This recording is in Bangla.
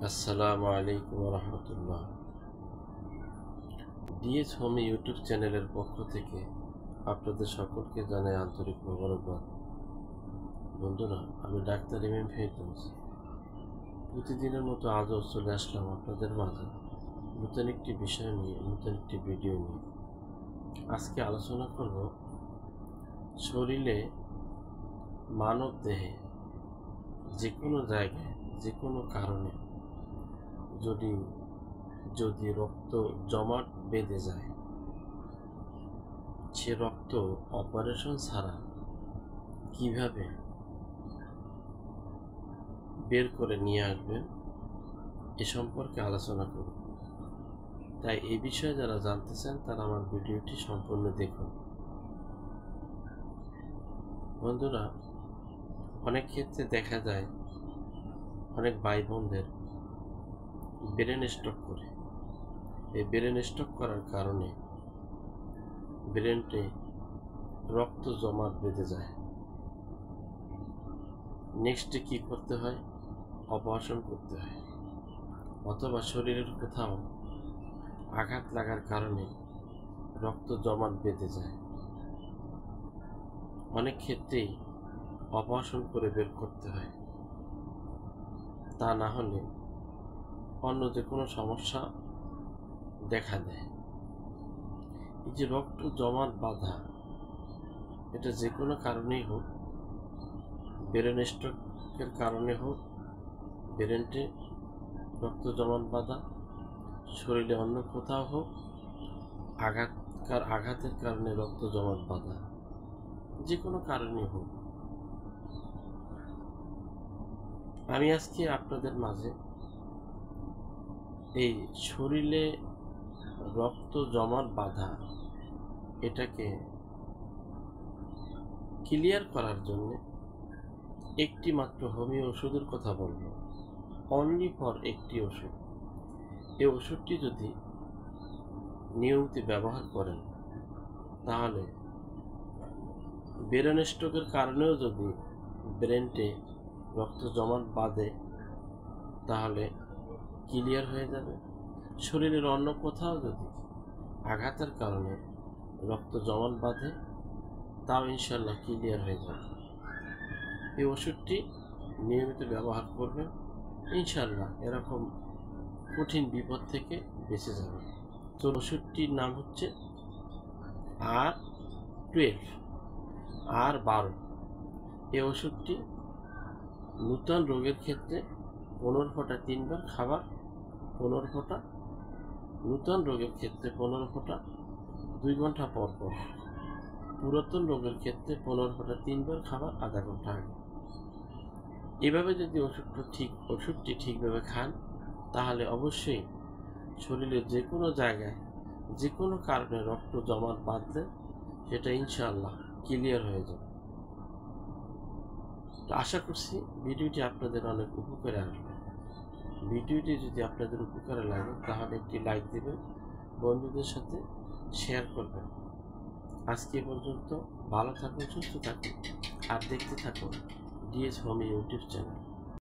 আসসালামু আলাইকুম রহমতুল্লাহ। ডিএস হোমি ইউটিউব চ্যানেলের পক্ষ থেকে আপনাদের সকলকে জানাই আন্তরিক মোবারকবাদ। বন্ধুরা, আমি ডাক্তার এম ফেরদৌস প্রতিদিনের মতো আজও চলে আসলাম আপনাদের মাঝে নতুন একটি বিষয় নিয়ে, নতুন একটি ভিডিও নিয়ে। আজকে আলোচনা করব শরীরে, মানব দেহে যে কোনো জায়গায় যে কোনো কারণে যদি রক্ত জমাট বেঁধে যায়, সে রক্ত অপারেশন ছাড়া কিভাবে বের করে নিয়ে আসবেন এ সম্পর্কে আলোচনা করব। তাই এই বিষয়ে যারা জানতে চান তারা আমার ভিডিওটি সম্পূর্ণ দেখুন। বন্ধুরা, অনেক ক্ষেত্রে দেখা যায় অনেক ভাই বোনদের ব্রেন স্ট্রোক করে। এই ব্রেন স্ট্রোক করার কারণে ব্রেনটে রক্ত জমাট বেঁধে যায়। নেক্সটে কি করতে হয়? অপারেশন করতে হয়, অথবা শরীরের কোথাও আঘাত লাগার কারণে রক্ত জমাট বেঁধে যায়। অনেক ক্ষেত্রেই অপারেশন করে বের করতে হয়, তা না হলে অন্য যে কোনো সমস্যা দেখা দেয়। এই যে রক্ত জমাট বাঁধা, এটা যে কোনো কারণেই হোক, ব্রেন স্ট্রোকের কারণে হোক, ব্রেনটে রক্ত জমাট বাঁধা, শরীরে অন্য কোথাও হোক, আঘাতের কারণে রক্ত জমাট বাঁধা, যে কোনো কারণেই হোক, আমি আজকে আপনাদের মাঝে এই শরীরে রক্ত জমাট বাঁধা এটাকে ক্লিয়ার করার জন্য একটি মাত্র হোমিও ওষুধের কথা বলবো। অনলি ফর একটি ওষুধ। এই ওষুধটি যদি নিয়মিত ব্যবহার করেন তাহলে ব্রেন স্ট্রোকের কারণেও যদি ব্রেনটে রক্ত জমাট বাঁধে তাহলে ক্লিয়ার হয়ে যাবে। শরীরের অন্য কোথাও যদি আঘাতের কারণে রক্ত জমাট বাঁধে তাও ইনশাল্লাহ ক্লিয়ার হয়ে যাবে। এই ওষুধটি নিয়মিত ব্যবহার করবেন, ইনশাল্লাহ এরকম কঠিন বিপদ থেকে বেঁচে যাবে। তো ওষুধটির নাম হচ্ছে R12। এই ওষুধটি নূতন রোগের ক্ষেত্রে 15 ফোঁটা 3 বার খাবার, 15 ফোঁটা, নূতন রোগের ক্ষেত্রে 15 ফোঁটা 2 ঘন্টা পর পর, পুরাতন রোগের ক্ষেত্রে 15 ফোঁটা 3 বার খাবার আধা ঘন্টা আগে। এভাবে যদি ওষুধটি ঠিকভাবে খান তাহলে অবশ্যই শরীরের যে কোনো জায়গায় যে কোনো কারণে রক্ত জমাট বাঁধলে সেটা ইনশাআল্লাহ ক্লিয়ার হয়ে যাবে। তো আশা করছি ভিডিওটি আপনাদের অনেক উপকারে আসবে। ভিডিওটি যদি আপনাদের উপকারে লাগে তাহলে একটি লাইক দেবেন, বন্ধুদের সাথে শেয়ার করবেন। আজকে পর্যন্ত ভালো থাকুন, সুস্থ থাকুন, আর দেখতে থাকুন ডিএস হোমি ইউটিউব চ্যানেল।